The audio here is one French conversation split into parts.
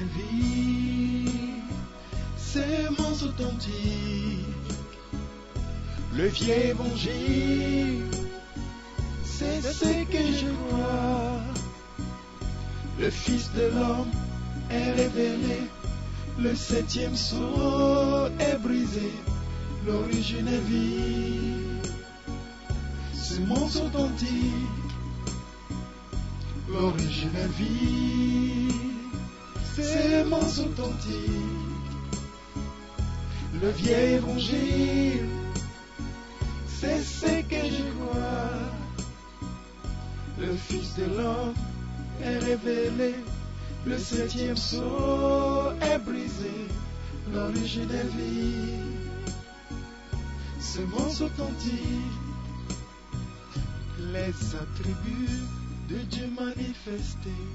L'original vie, sémence authentique. Le vieil évangile, c'est ce que je crois. Le Fils de l'homme est révélé, le septième sceau est brisé. L'original vie, sémence authentique. L'original vie, sémence authentique. Le vieil évangile, c'est ce que je crois. Le Fils de l'homme est révélé, le septième sceau est brisé. L'original vie, sémence authentique. Les attributs de Dieu manifestés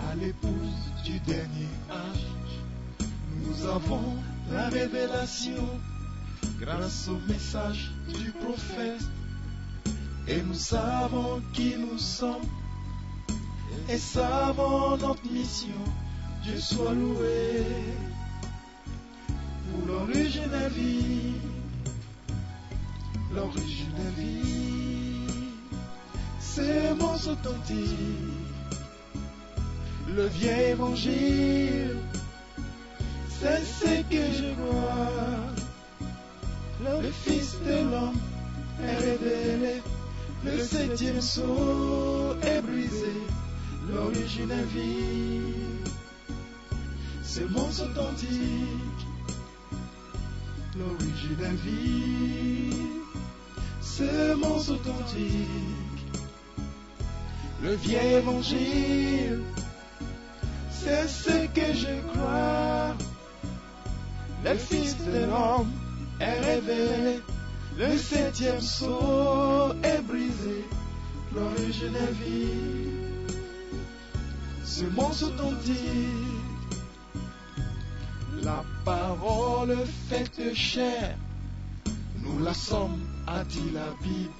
à l'épouse du dernier âge. Nous avons la révélation grâce au message du prophète, et nous savons qui nous sommes et savons notre mission. Dieu soit loué pour l'original vie. L'original vie, sémence authentique. Le vieil évangile, c'est ce que je vois. Le Fils de l'homme est révélé, le septième sceau est brisé. L'original vie, sémence authentique. L'original vie, sémence authentique. Le vieil évangile, c'est ce que je crois. Le Fils de l'homme est révélé, le septième sceau est brisé. L'original vie, sémence authentique. La parole faite chair, nous la sommes, a dit la Bible,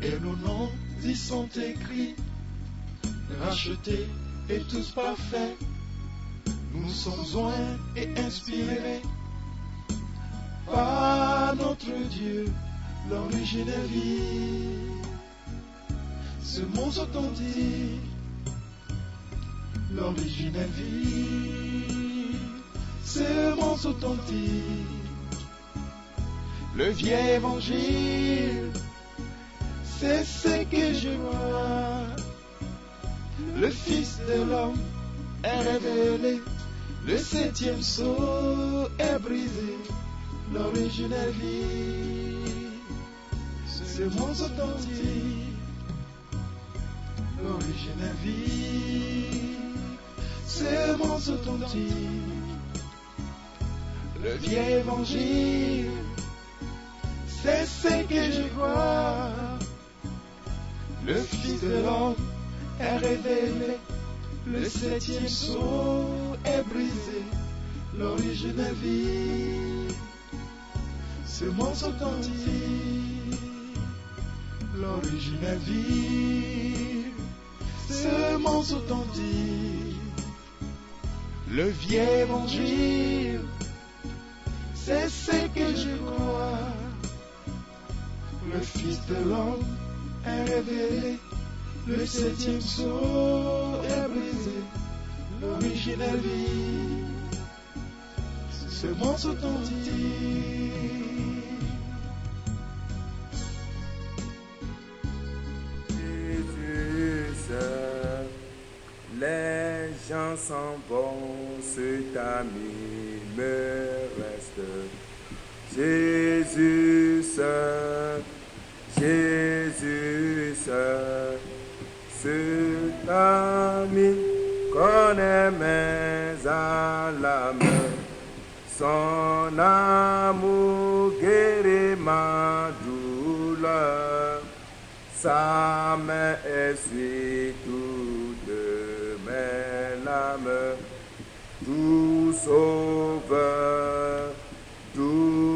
et nos noms y sont écrits, rachetés et tous parfaits. Nous sommes joints et inspirés par notre Dieu, l'original vie, sémence authentique. L'original vie, sémence authentique. Le vieil évangile, c'est ce que je vois. Le Fils de l'homme est révélé, le septième sceau est brisé. L'original vie, sémence authentique. L'original vie, sémence authentique. Le vieil évangile, c'est ce que je crois. Le Fils de l'homme est révélé, le septième sceau est brisé. L'original vie, sémence authentique. L'original vie, sémence authentique. Le vieil évangile, c'est ce que je crois. Le Fils de l'homme est révélé, le septième sceau est brisé. L'original vie, sémence authentique. Les gens s'en vont, cet ami me reste. Jésus, Jésus, cet ami connaît mes alarmes. Son amour guérit ma douleur. Sa main essuie toutes mes larmes. Tout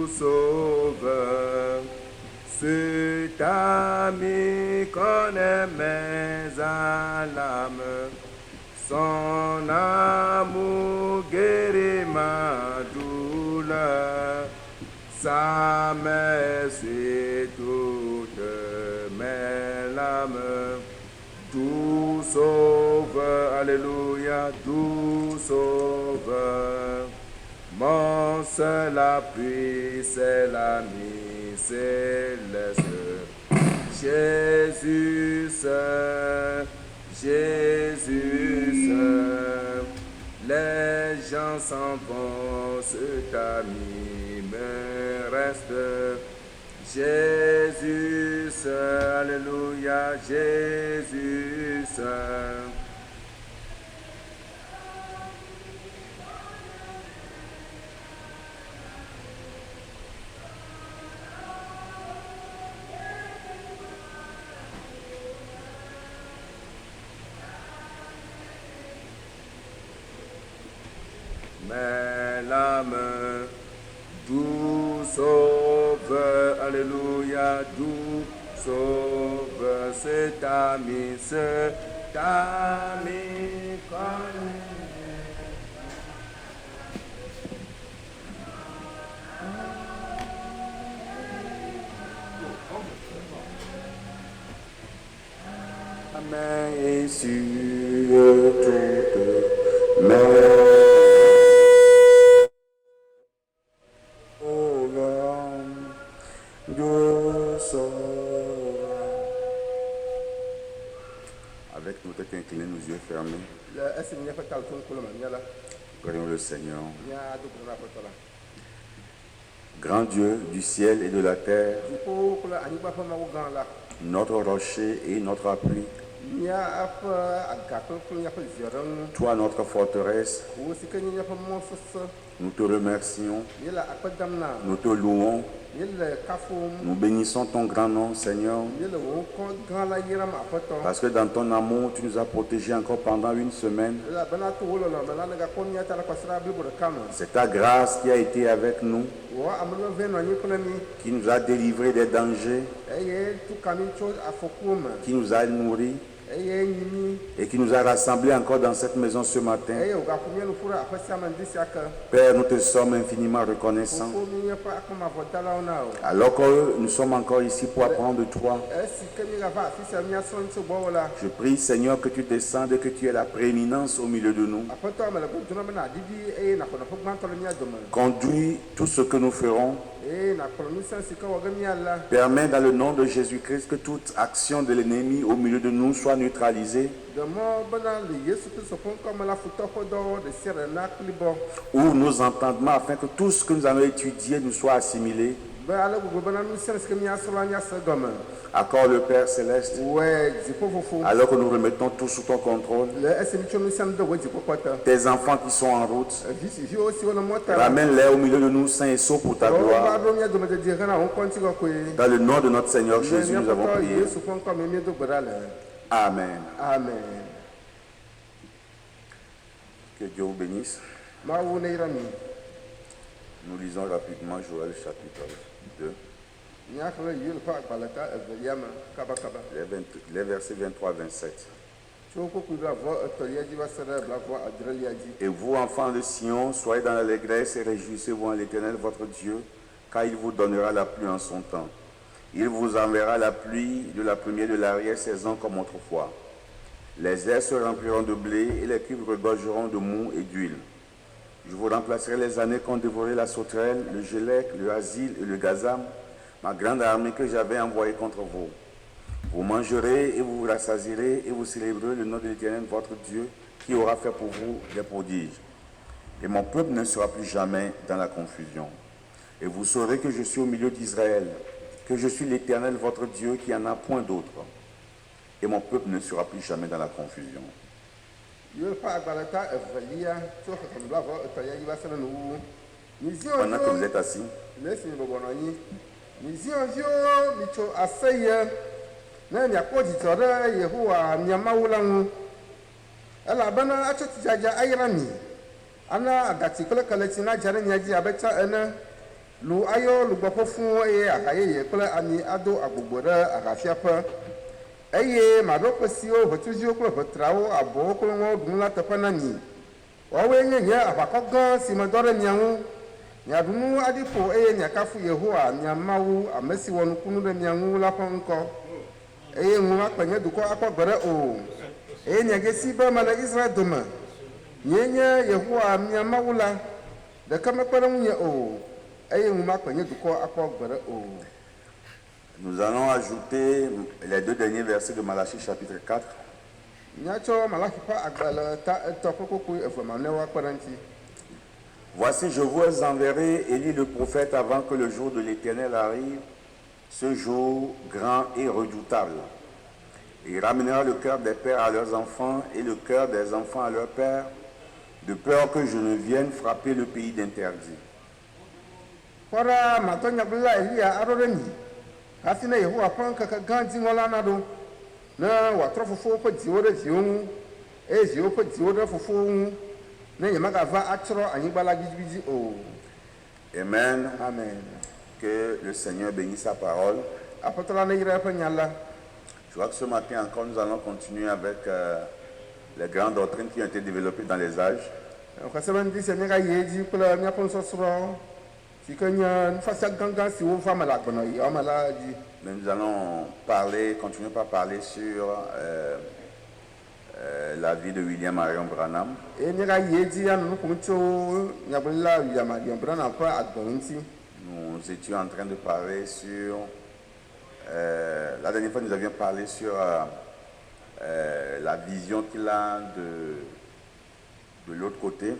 sauveur, cet ami connaît mes alarmes. Son amour guérit ma douleur. Sa main suit toutes mes larmes. Doux sauveur, alléluia, doux sauveur. Mon seul appui, c'est l'ami céleste. Jésus seul, Jésus seul. Les gens s'en vont, cet ami me reste. Jésus seul, alléluia, Jésus seul. Mes larmes, doux sauveur, alléluia, doux sauveur, cet ami connu. Ma main est sur toutes mes avec nos têtes inclinées, nos yeux fermés, prions le Seigneur. Grand Dieu du ciel et de la terre, notre rocher et notre appui, toi notre forteresse, nous te remercions, nous te louons, nous bénissons ton grand nom, Seigneur, parce que dans ton amour, tu nous as protégés encore pendant une semaine. C'est ta grâce qui a été avec nous, qui nous a délivrés des dangers, qui nous a nourris et qui nous a rassemblés encore dans cette maison ce matin. Père, nous te sommes infiniment reconnaissants. Alors que nous sommes encore ici pour apprendre de toi, je prie, Seigneur, que tu descendes et que tu aies la prééminence au milieu de nous. Conduis tout ce que nous ferons. Permets dans le nom de Jésus-Christ que toute action de l'ennemi au milieu de nous soit neutralisée. Ou nos entendements afin que tout ce que nous allons étudier nous soit assimilé. Accorde le Père Céleste, alors que nous remettons tout sous ton contrôle. Tes enfants qui sont en route, ramène-les au milieu de nous saints et saufs pour ta gloire. Dans le nom de notre Seigneur Jésus, nous avons prié. Amen. Amen. Que Dieu vous bénisse. Nous lisons rapidement Joël chapitre 2. Les versets 23 à 27. Et vous, enfants de Sion, soyez dans l'allégresse et réjouissez-vous en l'Éternel votre Dieu, car il vous donnera la pluie en son temps. Il vous enverra la pluie de la première de l'arrière-saison comme autrefois. Les airs se rempliront de blé et les cuves regorgeront de mou et d'huile. Je vous remplacerai les années qu'ont dévoré la sauterelle, le gélec, le asile et le gazam, ma grande armée que j'avais envoyée contre vous. Vous mangerez et vous vous rassasierez et vous célébrerez le nom de l'Éternel votre Dieu qui aura fait pour vous des prodiges. Et mon peuple ne sera plus jamais dans la confusion. Et vous saurez que je suis au milieu d'Israël, que je suis l'Éternel votre Dieu qui en a point d'autre. Et mon peuple ne sera plus jamais dans la confusion. Pendant que vous êtes assis, eye maɖo siwo ʋetsuviwo kple ʋetrawo abɔwo kple ŋɔwo ɖum la teƒe na mi. Woawoe nye aʋakɔ gã si medɔ ɖe mia ŋu. Miaɖu nu aɖi ƒo eye miakafu Yehowa mia Mawu ame si wɔ nukunu ɖe mia ŋu la ƒe ŋkɔ. Eye ŋu akpe nye dukɔ akpɔ gbe ɖe o. Eye miage si be mele Israel dome. Nyee nye Yehowa mia Mawu la. Ɖeke mekpe ɖe ŋunye o. Eye ŋu makpe nye dukɔ akpɔ gbe ɖe o. Nous allons ajouter les 2 derniers versets de Malachie chapitre 4. Voici, je vous enverrai Élie le prophète avant que le jour de l'Éternel arrive, ce jour grand et redoutable. Il ramènera le cœur des pères à leurs enfants et le cœur des enfants à leurs pères, de peur que je ne vienne frapper le pays d'interdit. Hafi na Yehowa ƒe ŋkeke gã dziŋɔ la na ɖo ne wòatrɔ fofowo ƒe dziwo ɖe viwo ŋu eye viwo ƒe dziwo ɖe fofowo ŋu ne nyemagava atsrɔ̃ anyigba la dzidzidzi o. Amen. Amen. Que le Seigneur bénisse sa parole. Aƒetɔ la neyra eƒe nya la. Je vois que ce matin encore nous allons continuer avec les grandes doctrines qui ont été développées dans les âges. Xɔse be ŋdi sia míaga yi edzi kple míaƒe nusɔsrɔ̃. Mais nous allons continuer par parler sur la vie de William Marion Branham. Nous étions en train de parler sur... la dernière fois, nous avions parlé sur la vision qu'il a de l'autre côté.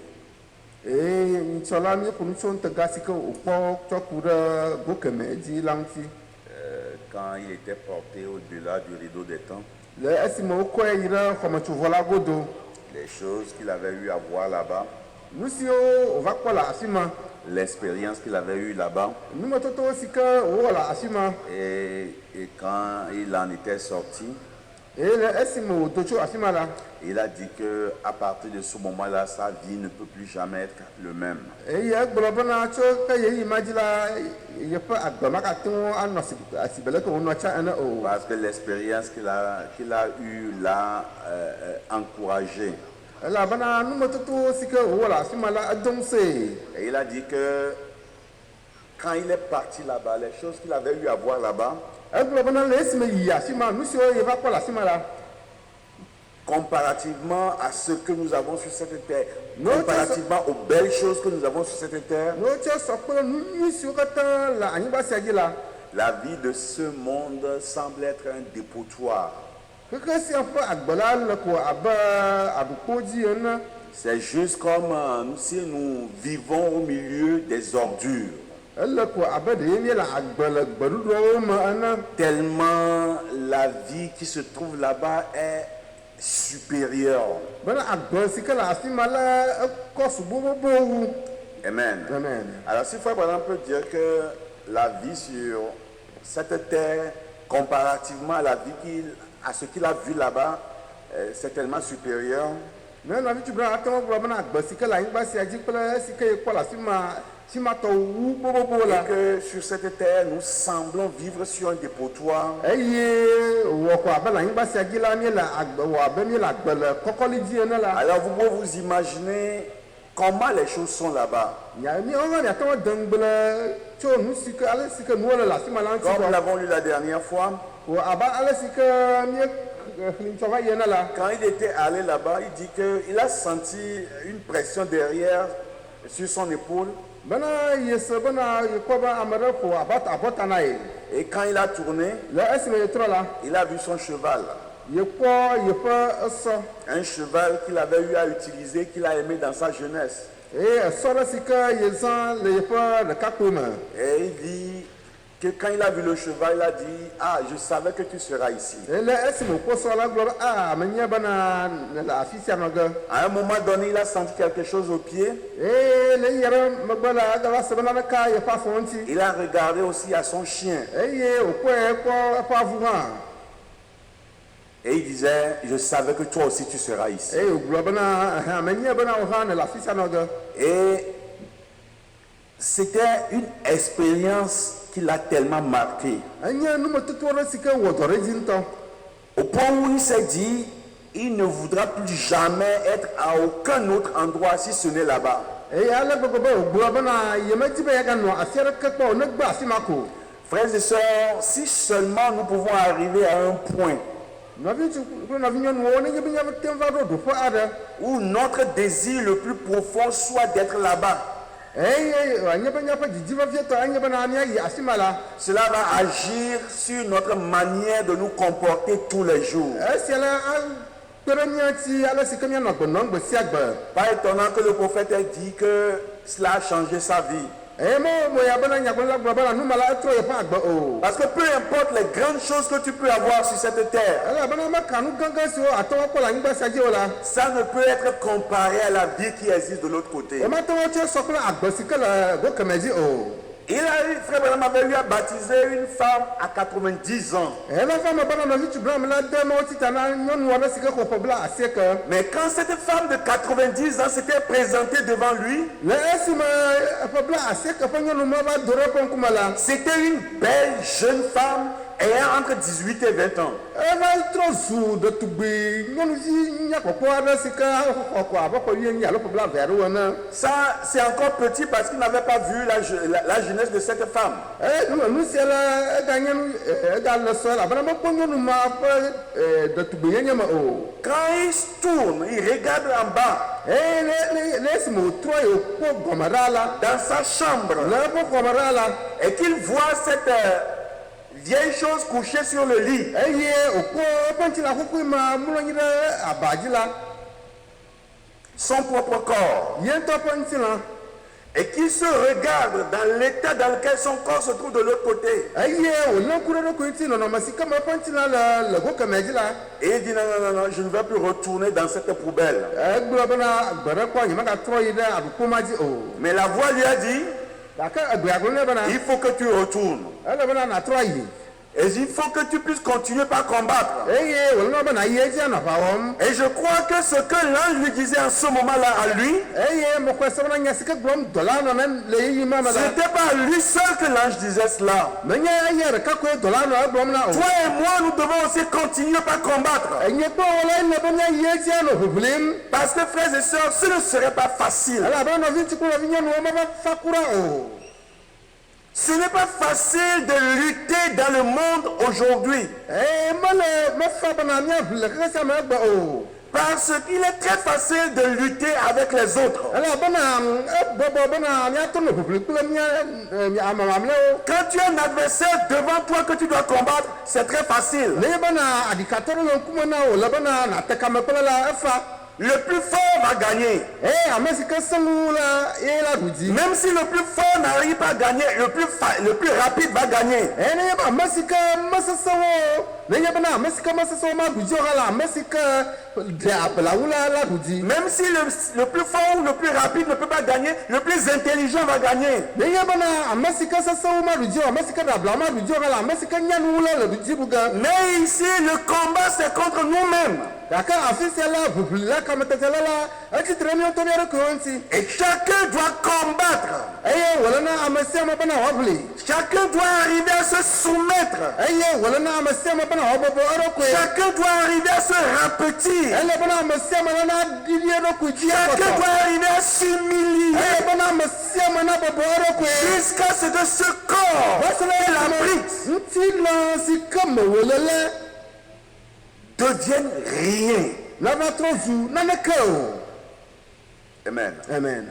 Quand il était porté au-delà du rideau des temps, les choses qu'il avait eu à voir là-bas, l'expérience qu'il avait eue là-bas, et quand il en était sorti, il a dit que à partir de ce moment-là, sa vie ne peut plus jamais être le même. Parce que l'expérience qu'il a eue l'a encouragé. Et il a dit que quand il est parti là-bas, les choses qu'il avait eu à voir là-bas, comparativement à ce que nous avons sur cette terre, comparativement aux belles choses que nous avons sur cette terre, la vie de ce monde semble être un dépotoir. C'est juste comme si nous vivons au milieu des ordures. Tellement la vie qui se trouve là-bas est supérieure. Amen. Alors si Frère Branham peut dire que la vie sur cette terre, comparativement à la vie à ce qu'il a vu là-bas, c'est tellement supérieur. Et que sur cette terre, nous semblons vivre sur un dépotoir. Alors vous pouvez vous imaginer comment les choses sont là-bas. Comme nous l'avons lu la dernière fois, quand il était allé là-bas, il dit qu'il a senti une pression derrière sur son épaule. Et quand il a tourné, il a vu son cheval. Un cheval qu'il avait eu à utiliser, qu'il a aimé dans sa jeunesse. Et il dit que quand il a vu le cheval, il a dit: ah, je savais que tu seras ici. À un moment donné, il a senti quelque chose au pied. Il a regardé aussi à son chien. Et il disait: je savais que toi aussi tu seras ici. Et c'était une expérience qui l'a tellement marqué. Au point où il s'est dit, il ne voudra plus jamais être à aucun autre endroit si ce n'est là-bas. Frères et sœurs, si seulement nous pouvons arriver à un point où notre désir le plus profond soit d'être là-bas, cela va agir sur notre manière de nous comporter tous les jours. Pas étonnant que le prophète ait dit que cela a changé sa vie. Parce que peu importe les grandes choses que tu peux avoir sur cette terre, ça ne peut être comparé à la vie qui existe de l'autre côté. Frère Branham avait eu à baptiser une femme à 90 ans. Mais quand cette femme de 90 ans s'était présentée devant lui, c'était une belle jeune femme ayant entre 18 et 20 ans. Ça, c'est encore petit parce qu'il n'avait pas vu la jeunesse de cette femme. Quand il se tourne, il regarde en bas. Dans sa chambre. Et qu'il voit cette vieille chose couchée sur le lit. Son propre corps. Et qu'il se regarde dans l'état dans lequel son corps se trouve de l'autre côté. Et il dit non, je ne vais plus retourner dans cette poubelle. Mais la voix lui a dit, il faut que tu retournes. Et il faut que tu puisses continuer par combattre. Et je crois que ce que l'ange lui disait en ce moment-là à lui, ce n'était pas à lui seul que l'ange disait cela. Toi et moi, nous devons aussi continuer par combattre. Parce que frères et sœurs, ce ne serait pas facile. Ce n'est pas facile de lutter dans le monde aujourd'hui. Parce qu'il est très facile de lutter avec les autres. Quand tu as un adversaire devant toi que tu dois combattre, c'est très facile. Le plus fort va gagner. Même si le plus fort n'arrive pas à gagner, le plus rapide va gagner. Même si le plus fort ou le plus rapide ne peut pas gagner, le plus intelligent va gagner. Mais ici, le combat, c'est contre nous-mêmes. Et chacun doit combattre. Chacun doit arriver à se soumettre. Chacun doit arriver à se rapetir. Chacun doit arriver à s'humilier. Jusqu'à ce que ce corps et l'abrite deviennent rien. Amen. Amen.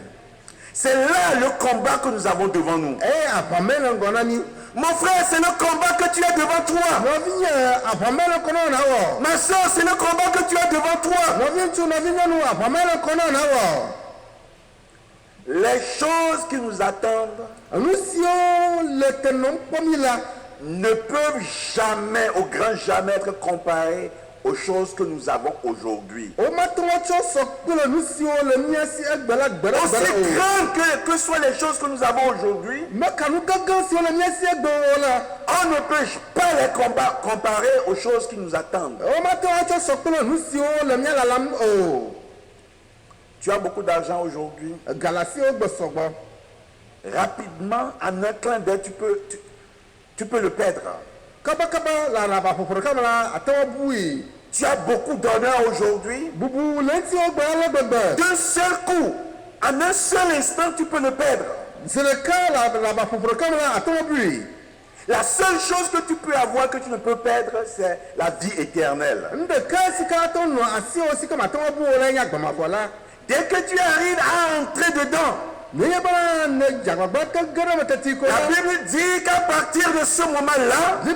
C'est là le combat que nous avons devant nous. Mon frère, c'est le combat que tu as devant toi. Ma soeur, c'est le combat que tu as devant toi. Les choses qui nous attendent ne peuvent jamais, au grand jamais, être comparées aux choses que nous avons aujourd'hui. Aussi grandes que soient les choses que nous avons aujourd'hui, on ne peut pas les comparer aux choses qui nous attendent. Tu as beaucoup d'argent aujourd'hui. Rapidement, en un clin d'œil, tu peux le perdre. Tu as beaucoup d'honneur aujourd'hui. D'un seul coup, en un seul instant, tu peux le perdre. La seule chose que tu peux avoir que tu ne peux perdre, c'est la vie éternelle. Dès que tu arrives à entrer dedans, la Bible dit qu'à partir de ce moment-là, tu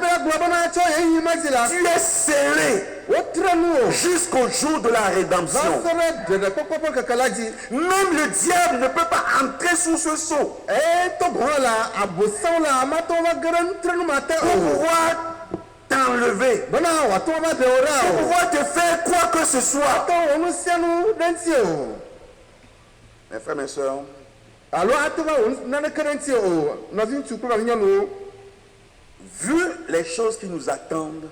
es scellé jusqu'au jour de la rédemption. Même le diable ne peut pas entrer sous ce sceau pour pouvoir t'enlever, pour pouvoir te faire quoi que ce soit. Mes frères, mes soeurs, vu les choses qui nous attendent,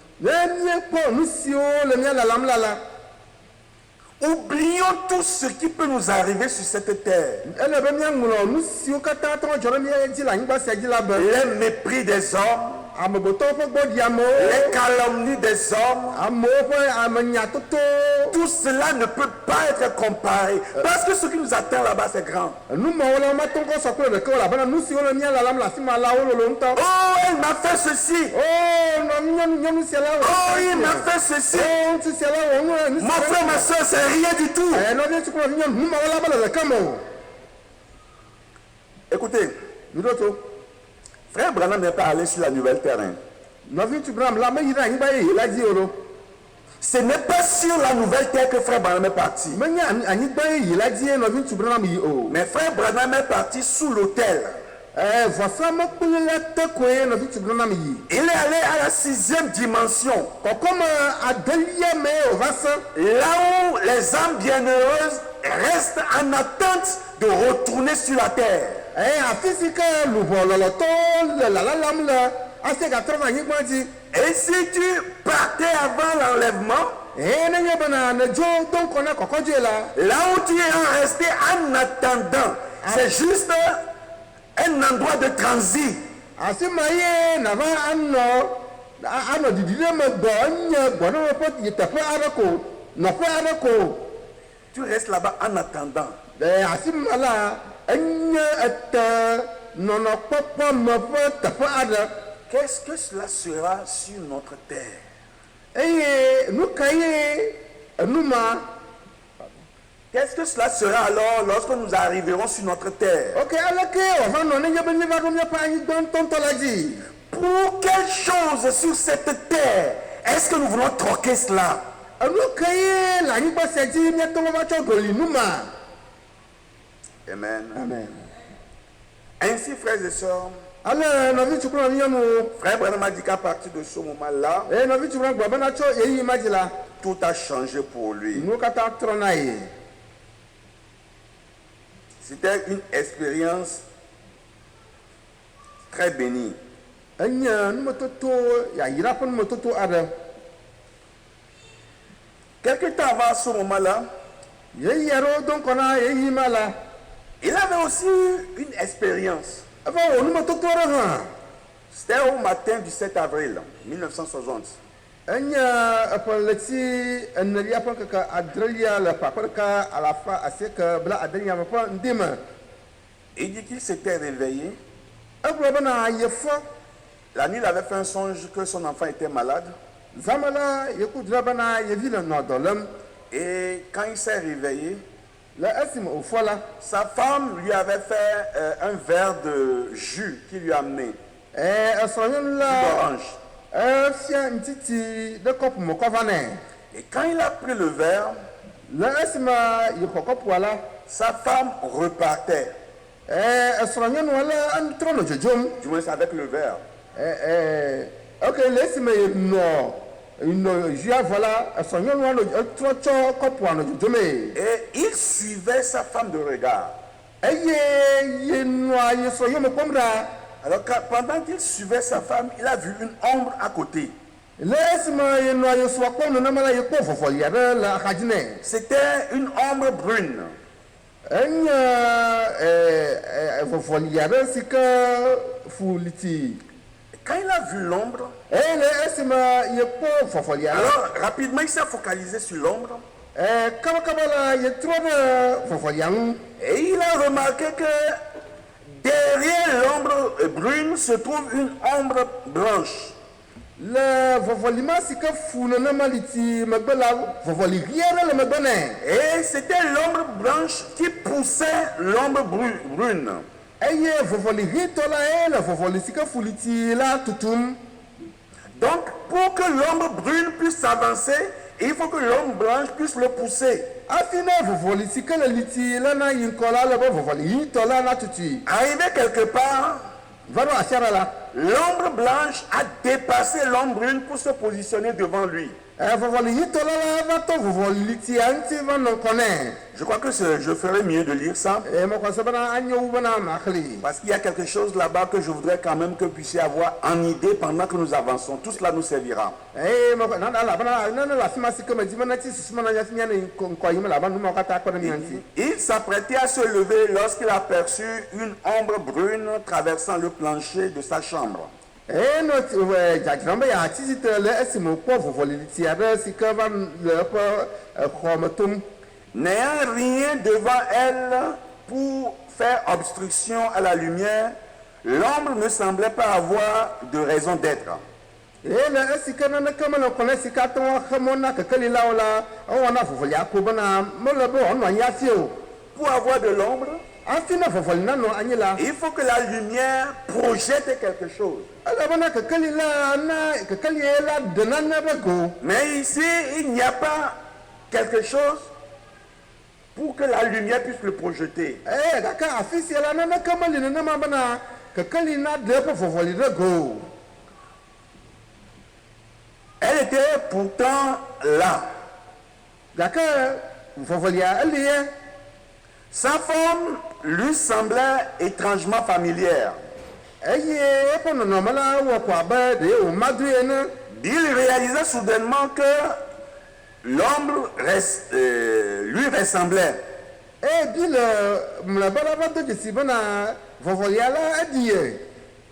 oublions tout ce qui peut nous arriver sur cette terre. Les mépris des hommes, les calomnies des hommes, tout cela ne peut pas être comparé. Parce que ce qui nous attend là-bas, c'est grand. Oh, elle m'a fait ceci. Oh, il m'a fait ceci. Mon frère, ma soeur, c'est rien du tout. Écoutez, frère Branham n'est pas allé sur la nouvelle terrain. Ce n'est pas sur la nouvelle terre que frère Branham est parti. Mais frère Branham est parti sous l'autel. Il est allé à la 6e dimension. Là où les âmes bienheureuses restent en attente de retourner sur la terre. Et si tu partais avant l'enlèvement, là où tu es resté en attendant, c'est juste un endroit de transit. Tu restes là-bas en attendant. Qu'est-ce que cela sera sur notre terre? Qu'est-ce que cela sera alors lorsque nous arriverons sur notre terre? Pour quelle chose sur cette terre est-ce que nous voulons troquer cela? Amen. Amen. Ainsi, frères et sœurs, frère Branham a dit qu'à partir de ce moment-là, tout a changé pour lui. C'était une expérience très bénie. Quelque temps avant ce moment-là, il avait aussi une expérience. C'était au matin du 7 avril 1960. Il dit qu'il s'était réveillé. La nuit, il avait fait un songe que son enfant était malade. Et quand il s'est réveillé, sa femme lui avait fait un verre de jus qu'il lui a amené. D'orange. Et quand il a pris le verre, sa femme repartait. Du moins, c'est avec le verre. Et il suivait sa femme de regard. Alors pendant qu'il suivait sa femme, il a vu une ombre à côté. C'était une ombre brune. Quand il a vu l'ombre, eye le esime yekpɔ vɔvɔlia la alors rapidement il s'est focalisé sur l'ombre kabakaba la yetrɔ ɖe vɔvɔlia ŋu et il a remarqué que derrière l'ombre brune se trouve une ombre blanche. le vɔvɔlima si ke fu nenema li ti megbe la vɔvɔli ɣi aɖe le megbe nɛ Et c'était l'ombre blanche qui poussait l'ombre brune. eye vɔvɔli ɣitɔ la ye le vɔvɔli si ke fu li ti la tutum. Donc pour que l'ombre brune puisse s'avancer, il faut que l'ombre blanche puisse le pousser. hafi ne vɔvɔli si ke le li ti la na yi ŋkɔ la le be vɔvɔli ɣitɔ la na tutui Arrivé quelque part, va ɖo asia ɖe la l'ombre blanche a dépassé l'ombre brune pour se positionner devant lui. vɔvɔli ɣitɔ la va tɔ vɔvɔli li tia ŋuti va nɔ ŋkɔ nɛ Je crois que je ferais mieux de lire ça. mekɔse bena anyo wu bena maxli Parce qu'il y a quelque chose là-bas que je voudrais quand même que vous puissiez avoir en idée pendant que nous avançons. Tout cela nous servira. nana la bena nane le afi ma si ke me di bena tsi susu mena nyafi miane ŋkɔ yi me la ba nu ma katã kpe ɖe mia ŋuti Il s'apprêtait à se lever lorsqu'il aperçut une ombre brune traversant le plancher de sa chambre. no dzadzram be yeatsi tsitre le esime wokpɔ vɔvɔli li tia ɖe si ke va le eƒe xɔ me tom N'ayant rien devant elle pour faire obstruction à la lumière, l'ombre ne semblait pas avoir de raison d'être. le esi ke naneke mele ŋkɔ ne si ke ate ŋu axe mɔ na kekelilawo la ewɔna vɔvɔlia ko bena mele be wòanɔ anyi afi o Pour avoir de l'ombre, hafi ne vɔvɔli nanɔ anyi la il faut que la lumière projette quelque chose. ele bena kekeli la na kekeli ye la ɖe nane ɖe go Mais ici, il n'y a pas quelque chose pour que la lumière puisse le projeter. gake afi sia la naneke meli nenema bena kekeli na ɖe eƒe vɔvɔli ɖe go Elle était pourtant là. gake vɔvɔlia eli ye Sa forme lui semblait étrangement familière. eye eƒe nɔnɔme la wɔ ko abe ɖe wòmadui ene Il réalisa soudainement que l'ombre lui ressemblait. bi le mlɔeba la va do dzesi bena vɔvɔlia la edi ye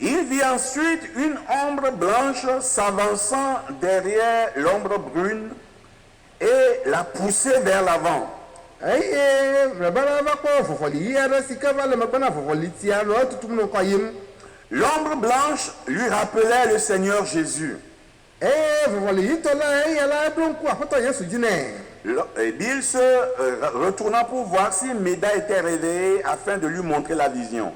Il vit ensuite une ombre blanche s'avançant derrière l'ombre brune et la pousser vers l'avant. eye mlɔeba la va kpɔ vɔvɔli ɣi aɖe si ke va le megbe na vɔvɔli tia nɔ etutum nɔ kɔ yim L'ombre blanche lui rappelait le Seigneur Jésus. eye vɔvɔli ɣitɔ la eya la eɖo ŋku aƒetɔ yesu dzi nɛ Et Bill se retourna pour voir si Méda était réveillé afin de lui montrer la vision.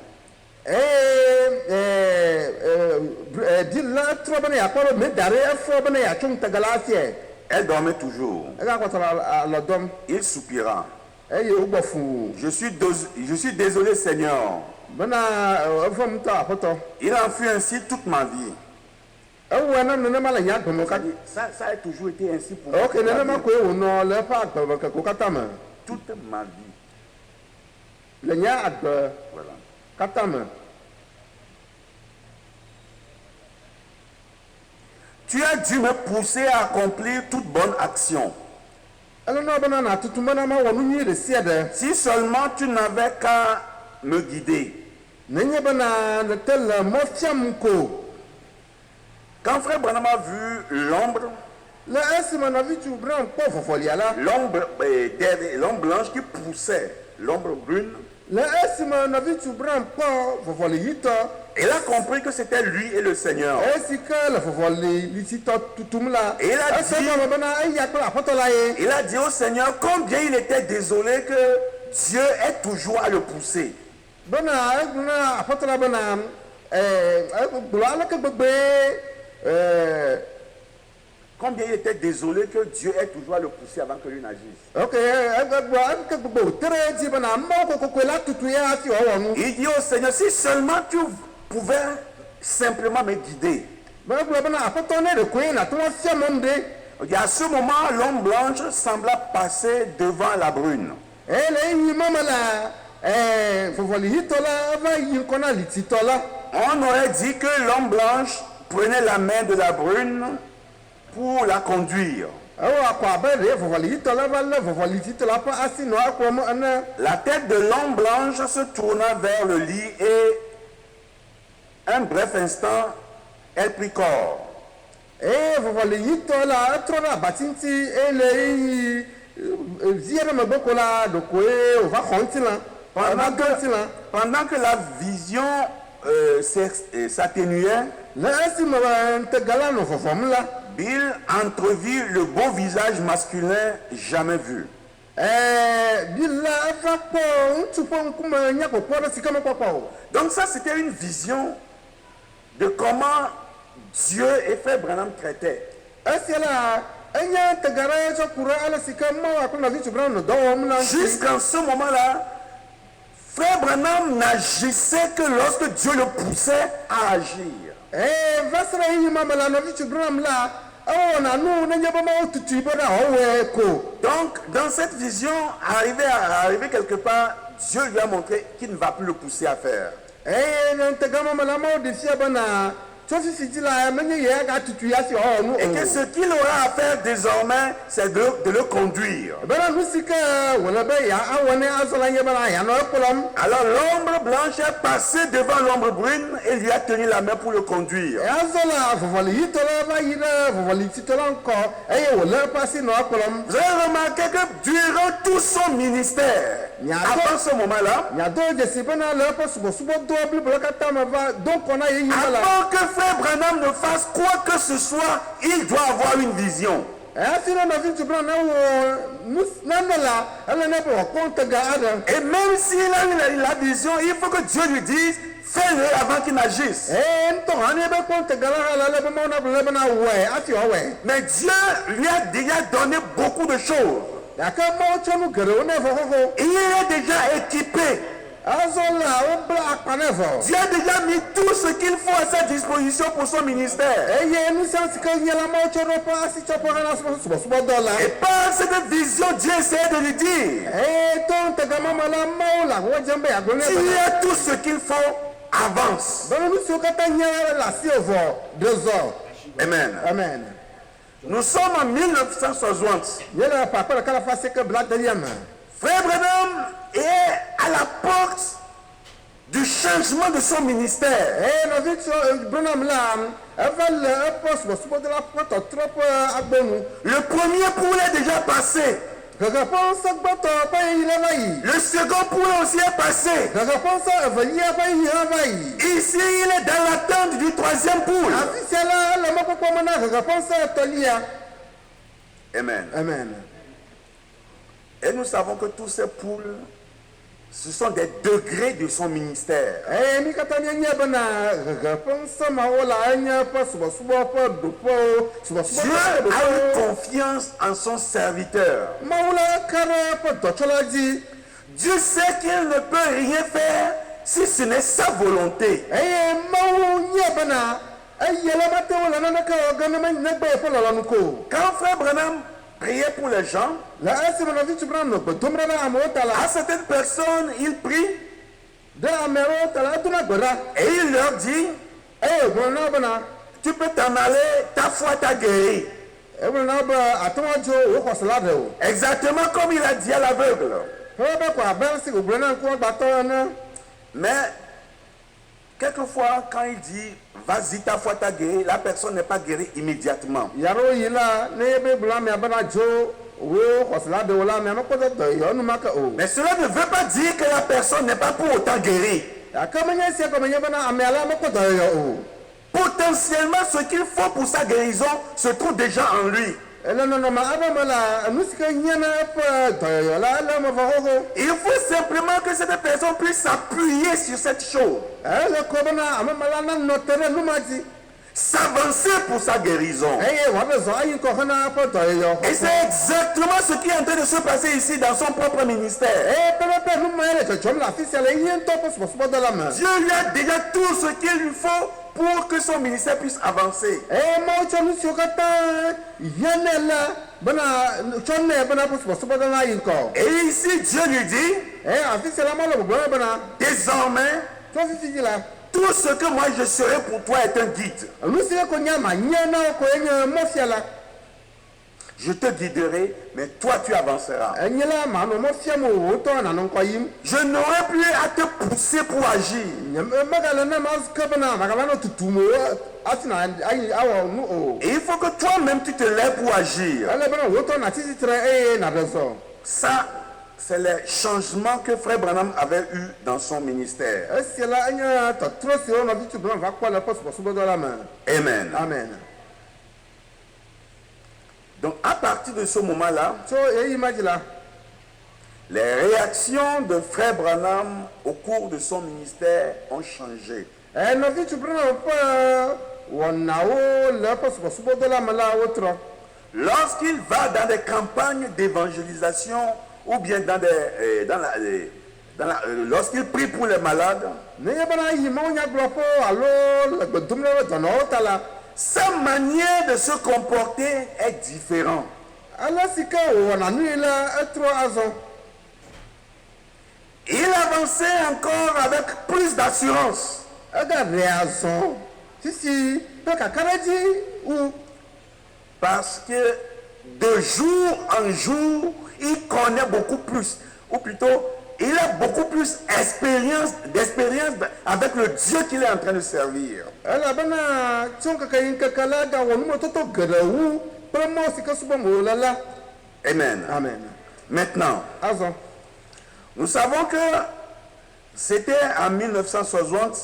di la trɔ bena yakpɔ be meda ɖe efɔ bena yatso ŋutega la afiɛ Elle dormait toujours. egakɔtɔ alɔ dɔm Il soupira. eye wogbɔ fuu Je suis désolé, Seigneur. bena evɔm ŋutɔ aƒetɔ Il en fut ainsi toute ma vie. ewɔe na nenema le nya agbe me katã Ça a toujours été ainsi pour moi. ok nenema koe wònɔ le eƒe agbe me keko katã me Toute ma vie. le nya agbe Voilà. katã me Tu as dû me pousser à accomplir toute bonne action. ele nɔ bena natutu bena mawɔ nu nyui ɖe sia ɖe Si seulement tu n'avais qu'à me guider. nenye bena nete le mɔ fiam ko Quand Frère Branham a vu l'ombre, le esime nɔvitsu bram kpɔ vɔvɔlia la l'ombre blanche qui poussait l'ombre brune, le esime nɔvitsu bram kpɔ vɔvɔli ɣitɔ il a compris que c'était lui et le Seigneur. esi ke le vɔvɔli lititɔ tutum la Et il a ese dit- gɔme bena eya kple aƒetɔ la ye Il a dit au Seigneur combien il était désolé que Dieu est toujours à le pousser. bena egblɔ na aƒetɔ la bena egblɔ aleke gbegbe Combien il était désolé que Dieu est toujours à le pousser avant que lui n'agisse. ok egblɔ aleke gbegbe wòte ɖe edzi bena amewo kokokoe la tutu ya hafi wòawɔ nu Il dit au Seigneur, si seulement tu pouvais simplement me guider. egblɔ bena aƒetɔ ne ɖekoe nate ŋu afia mɔm ɖe Et à ce moment, l'ombre blanche sembla passer devant la brune. le eyi meme la vɔvɔli ɣitɔ la va yi ŋkɔ na lititɔ la On aurait dit que l'ombre blanche prenait la main de la brune pour la conduire. ewɔ akɔ abe ɖe vɔvɔli ɣitɔ la va lé vɔvɔli lititɔ la ƒe asi nɔ ekplɔm ene La tête de l'ombre blanche se tourna vers le lit et un bref instant, elle prit corps. Et vɔvɔli yitɔ la etrɔ ɖe abati ŋuti ele eyi zi aɖe megbe ko la ɖokoe wòva xɔ ŋuti la. Pendant que la vision s'atténuait, Bill entrevit le beau visage masculin jamais vu. Donc ça, c'était une vision de comment Dieu et Frère Branham traitaient. Jusqu'en ce moment-là, Frère Branham n'agissait que lorsque Dieu le poussait à agir. Donc, dans cette vision, arrivé quelque part, Dieu lui a montré qu'il ne va plus le pousser à faire. Et que ce qu'il aura à faire désormais, c'est de le conduire. Alors l'ombre blanche est passée devant l'ombre brune et lui a tenu la main pour le conduire. Vous avez remarqué que durant tout son ministère, avant ce moment-là, avant que Frère Branham ne fasse quoi que ce soit, il doit avoir une vision. Et même s'il a eu la vision, il faut que Dieu lui dise, fais-le avant qu'il n'agisse. Mais Dieu lui a déjà donné beaucoup de choses. Il est déjà équipé. Dieu a déjà mis tout ce qu'il faut à sa disposition pour son ministère. Et par cette vision, Dieu essaie de lui dire, tu as tout ce qu'il faut, avance. Amen. Amen. Nous sommes en 1960. Frère Branham est à la porte du changement de son ministère. Le premier poule est déjà passé. Le second poule aussi est passé. Ici, il est dans l'attente du troisième poule. Amen. Amen. Et nous savons que tous ces poules, ce sont des degrés de son ministère. Dieu a eu confiance en son serviteur. Dieu sait qu'il ne peut rien faire si ce n'est sa volonté. Quand Frère Branham priait pour les gens, à certaines personnes, il prie et il leur dit, tu peux t'en aller, ta foi t'a guéri. Exactement comme il a dit à l'aveugle. Mais quelquefois, quand il dit vas-y, ta foi t'a guéri, la personne n'est pas guérie immédiatement. Mais cela ne veut pas dire que la personne n'est pas pour autant guérie. Potentiellement, ce qu'il faut pour sa guérison se trouve déjà en lui. Il faut simplement que cette personne puisse s'appuyer sur cette chose. S'avancer pour sa guérison. Et c'est exactement ce qui est en train de se passer ici dans son propre ministère. Dieu lui a déjà tout ce qu'il lui faut pour que son ministère puisse avancer. Et ici, Dieu lui dit, désormais, tout ce que moi je serai pour toi est un guide. Je te guiderai, mais toi tu avanceras. enye la ma no mo fia mo wo to na no kwayim Je n'aurai plus à te pousser pour agir. magala na mas kabana magala no tutumo asina ai awo nu o Et il faut que toi-même tu te lèves pour agir. ala bana wo to na titi tre na rezo Ça, c'est les changements que Frère Branham avait eu dans son ministère. esiela anya to trosi o na bitu bran va kwa la poso so bodo la ma Amen. amen Donc à partir de ce moment-là, so imagine les réactions de Frère Branham au cours de son ministère ont changé. no bitu bran pa wona o la poso so bodo la ma la otro Lorsqu'il va dans des campagnes d'évangélisation ou bien lorsqu'il prie pour les malades, ne bana yi mo nya glopo alo le bedum le dono tala sa manière de se comporter est différente. ala sika o na nu la etro azon Il avançait encore avec plus d'assurance. aga réason si donc akaraji ou Parce que de jour en jour, il connaît beaucoup plus. Ou plutôt, il a beaucoup plus d'expérience avec le Dieu qu'il est en train de servir. ala bana chonka kayin kakala ga wonu mo toto garawu promo sika suba mo lala Amen. amen Maintenant, azon nous savons que c'était en 1960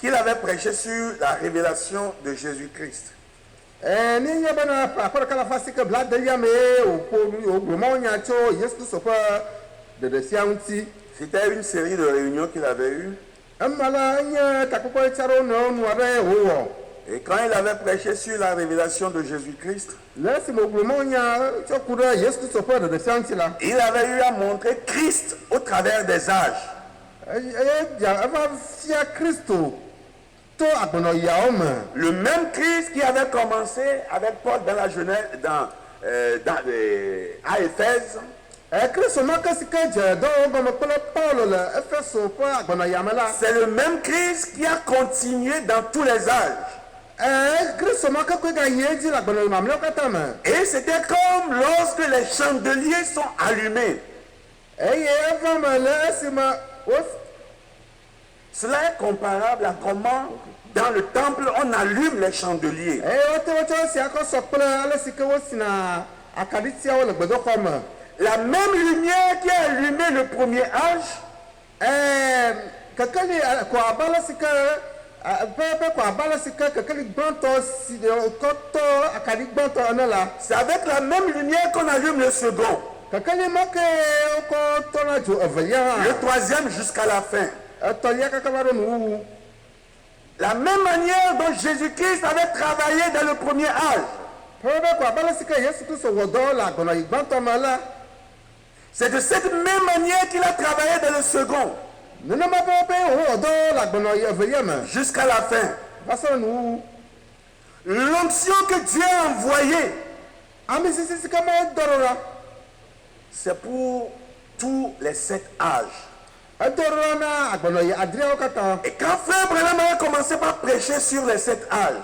qu'il avait prêché sur la révélation de Jésus-Christ. ni ya bana pa kala fasika bla de ya me o ko o gbomo nya cho yesu so pa de sianti C'était une série de réunions qu'il avait eues. amala nya takoko charo no no are wo Et quand il avait prêché sur la révélation de Jésus-Christ, lesi mo gbomo nya cho kura yesu so pa de sianti la il avait eu à montrer Christ au travers des âges. ya ava fia Christo to agbono ya o ma Le même Christ qui avait commencé avec Paul dans la Genèse, à Éphèse, Christo maka sika je do go mo pele Paul la efeso pa agbono ya mala c'est le même Christ qui a continué dans tous les âges. Christo maka ko ga yeji la agbono ma mlo kata ma Et c'était comme lorsque les chandeliers sont allumés. eva ma la sima Cela est comparable à comment dans le temple on allume les chandeliers. La même lumière qui a allumé le premier âge, c'est avec la même lumière qu'on allume le second, le troisième jusqu'à la fin. La même manière dont Jésus-Christ avait travaillé dans le premier âge, c'est de cette même manière qu'il a travaillé dans le second, jusqu'à la fin. L'onction que Dieu a envoyée, c'est pour tous les 7 âges. Et quand Frère Branham a commencé par prêcher sur les 7 âges,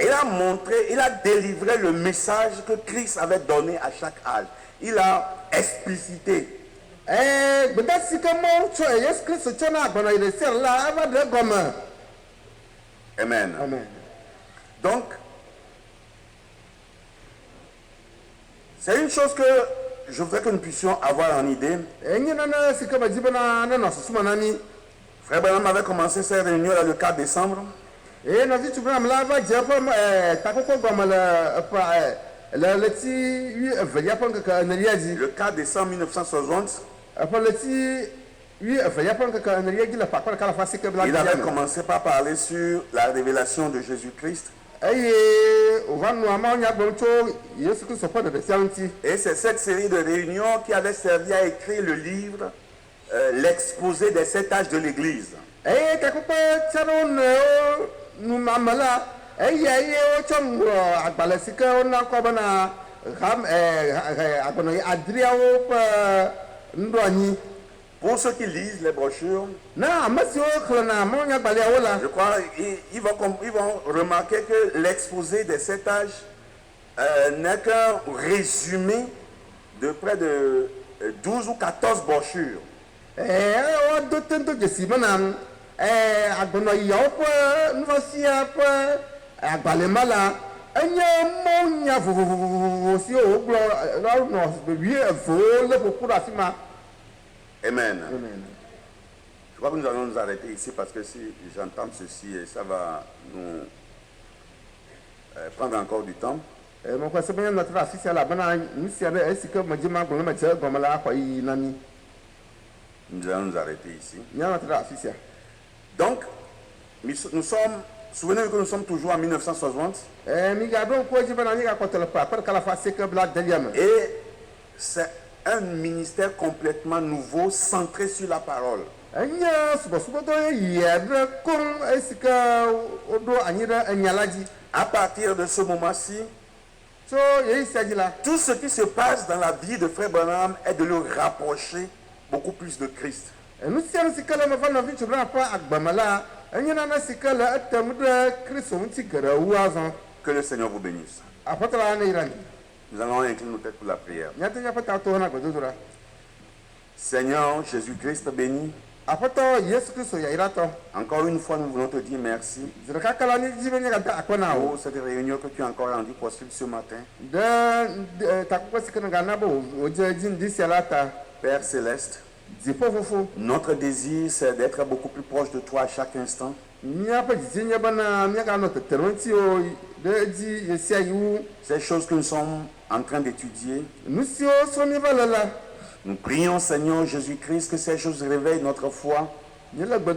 il a montré, il a délivré le message que Christ avait donné à chaque âge. Il a explicité. Amen. Donc, c'est une chose que je voudrais que nous puissions avoir en idée. Frère Branham avait commencé ses réunions le 4 décembre. Le 4 décembre 1960, il avait commencé par parler sur la révélation de Jésus-Christ. Et c'est cette série de réunions qui avait servi à écrire le livre L'exposé des 7 âges de l'Église. Pour ceux qui lisent les brochures, na ame siwo xlẽna mɔ nyagbalẽawo la je crois ils vont remarquer que l'exposé des 7 âges n'est qu'un résumé de près de 12 ou 14 brochures. wodo tento dzesi bena agbenɔyiawo ƒe nuvɔsia ƒe agbalẽma la enye mɔnya vovovovo siwo wogblɔ nɔ 8 le ƒoƒu ɖe afi ma. Amen. Amen. Je crois que nous allons nous arrêter ici parce que si j'entends ceci, ça va nous prendre encore du temps. Mon conseil est notre assistant là, nous sommes ainsi que Madjima Golematier, comme la Hawaii Nami. Nous allons nous arrêter ici. Notre assistant. Donc, nous sommes, souvenez-vous que nous sommes toujours en 1960. Et c'est un ministère complètement nouveau, centré sur la parole. À partir de ce moment-ci, tout ce qui se passe dans la vie de Frère Branham est de le rapprocher beaucoup plus de Christ. Que le Seigneur vous bénisse. Nous allons incliner nos têtes pour la prière. Seigneur Jésus-Christ béni. Encore une fois, nous voulons te dire merci pour cette réunion que tu as encore rendue possible ce matin. Père Céleste, notre désir, c'est d'être beaucoup plus proche de toi à chaque instant. Ces choses que nous sommes en train d'étudier, nous prions, Seigneur Jésus-Christ, que ces choses réveillent notre foi, afin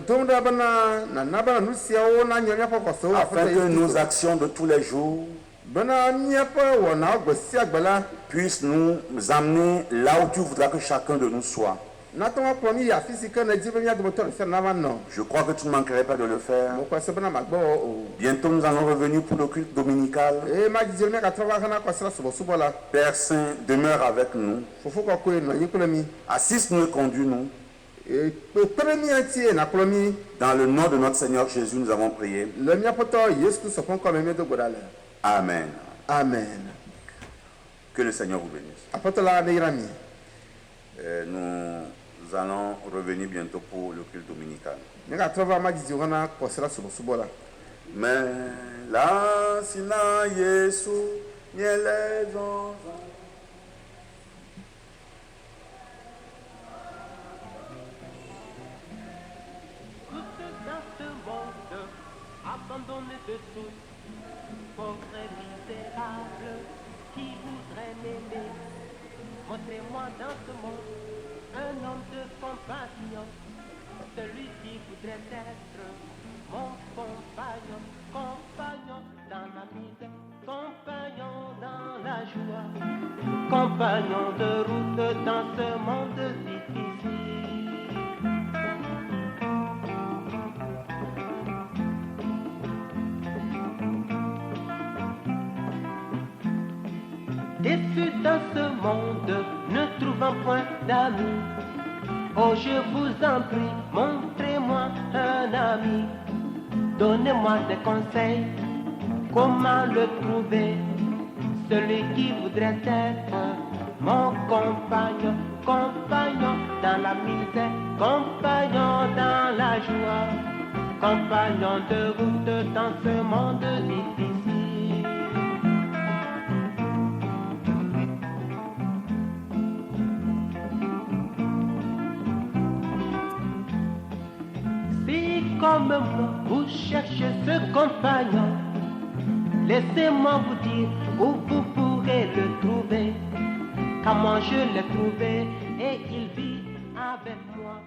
que nos actions de tous les jours puissent nous amener là où tu voudras que chacun de nous soit. Je crois que tu ne manquerais pas de le faire. Bientôt nous allons revenir pour le culte dominical. Père Saint, demeure avec nous. Assiste-nous et conduis-nous. Dans le nom de notre Seigneur Jésus, nous avons prié. Amen. Amen. Que le Seigneur vous bénisse. Nous allons revenir bientôt pour le culte dominical. Mais là, sina Yesu, nyele zonza. Abandonné de tous, pauvre et misérable, qui voudrait m'aimer. Montrez-moi dans ce monde un homme de compassion, celui qui voudrait être mon compagnon, compagnon dans la misère, compagnon dans la joie, compagnon de route dans ce monde difficile. Déçu dans ce monde, ne trouvant point d'amis. Oh, je vous en prie, montrez-moi un ami. Donnez-moi des conseils, comment le trouver. Celui qui voudrait être mon compagnon, compagnon dans la misère, compagnon dans la joie, compagnon de route dans ce monde difficile. Comme moi, vous cherchez ce compagnon, laissez-moi vous dire où vous pourrez le trouver. Comment je l'ai trouvé et il vit avec moi.